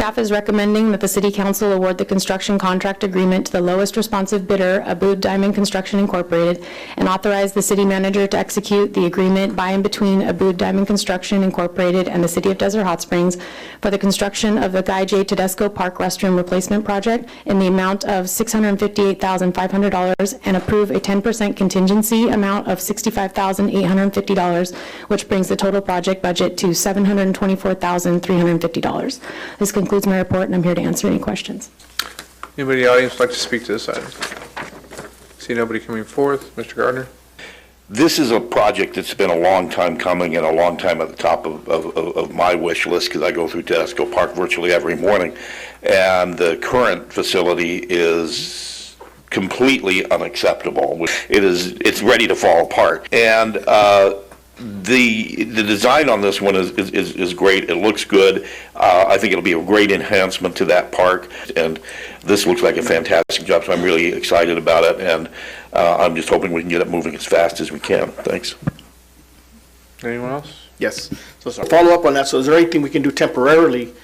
Staff is recommending that the City Council award the construction contract agreement to the lowest responsive bidder, Abood Diamond Construction Incorporated, and authorize the city manager to execute the agreement by and between Abood Diamond Construction Incorporated and the City of Desert Hot Springs for the construction of the Guy J. Tedesco Park Restroom Replacement Project in the amount of $658,500 and approve a 10% contingency amount of $65,850, which brings the total project budget to $724,350. This concludes my report, and I'm here to answer any questions. Anybody in the audience like to speak to this item? See nobody coming forth. Mr. Gardner? This is a project that's been a long time coming and a long time at the top of my wish list, because I go through Tedesco Park virtually every morning, and the current facility is completely unacceptable. It's ready to fall apart, and the design on this one is great. It looks good. I think it'll be a great enhancement to that park, and this looks like a fantastic job, so I'm really excited about it, and I'm just hoping we can get it moving as fast as we can. Thanks. Anyone else? Yes. So follow up on that. So is there anything we can do temporarily?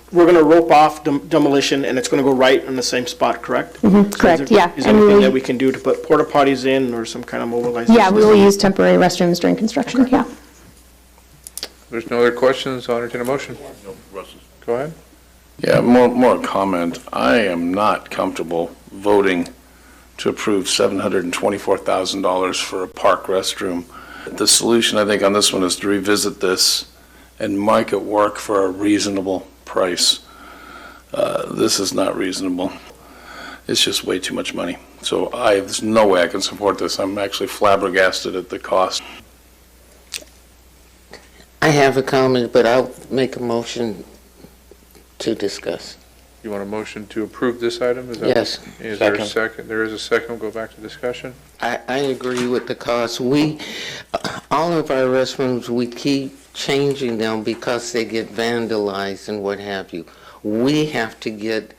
We're going to rope off demolition, and it's going to go right in the same spot, correct? Mm-hmm, correct, yeah. Is there anything that we can do to put porta potties in or some kind of mobilization? Yeah, we will use temporary restrooms during construction, Okay. yeah. There's no other questions. I'll entertain a motion. Go ahead. Yeah, more comment. I am not comfortable voting to approve $724,000 for a park restroom. The solution, I think, on this one is to revisit this and make it work for a reasonable price. This is not reasonable. It's just way too much money. So there's no way I can support this. I'm actually flabbergasted at the cost. I have a comment, but I'll make a motion to discuss. You want a motion to approve this item? Is that Yes. Is there a second? There is a second. We'll go back to discussion. I agree with the cost. All of our restrooms, we keep changing them because they get vandalized and what have you. We have to get,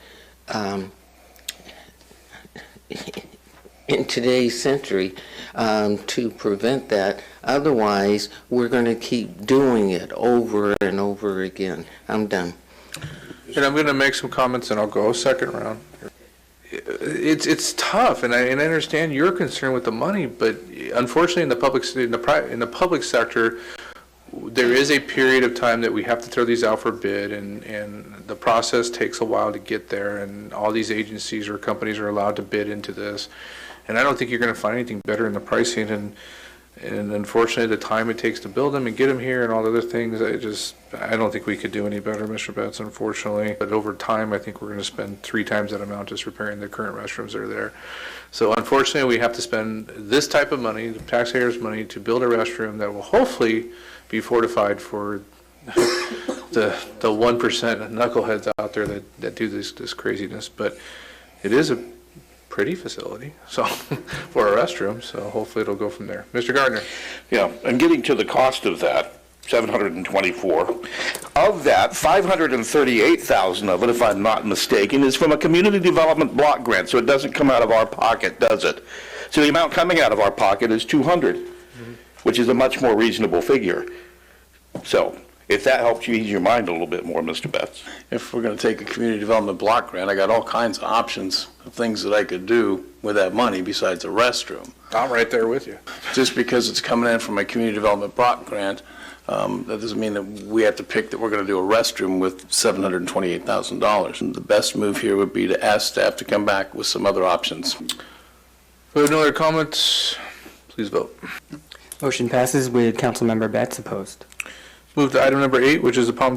in today's century, to prevent that. Otherwise, we're going to keep doing it over and over again. I'm done. And I'm going to make some comments, and I'll go second round. It's tough, and I understand your concern with the money, but unfortunately, in the public sector, there is a period of time that we have to throw these out for bid, and the process takes a while to get there, and all these agencies or companies are allowed to bid into this. And I don't think you're going to find anything better in the pricing, and unfortunately, the time it takes to build them and get them here and all the other things, I don't think we could do any better, Mr. Betts, unfortunately. But over time, I think we're going to spend 3 times that amount just repairing the current restrooms that are there. So unfortunately, we have to spend this type of money, the taxpayers' money, to build a restroom that will hopefully be fortified for the 1% knuckleheads out there that do this craziness. But it is a pretty facility, so for a restroom, so hopefully it'll go from there. Mr. Gardner. Yeah, and getting to the cost of that, $724. Of that, $538,000 of it, if I'm not mistaken, is from a community development block grant, so it doesn't come out of our pocket, does it? So the amount coming out of our pocket is $200, which is a much more reasonable figure. So if that helps you ease your mind a little bit more, Mr. Betts. If we're going to take a community development block grant, I got all kinds of options of things that I could do with that money besides a restroom. I'm right there with you. Just because it's coming in from a community development block grant, that doesn't mean that we have to pick that we're going to do a restroom with $728,000. And the best move here would be to ask staff to come back with some other options. If we have no other comments, please vote. Motion passes with Councilmember Betts opposed. Move to item number 8, which is the Palm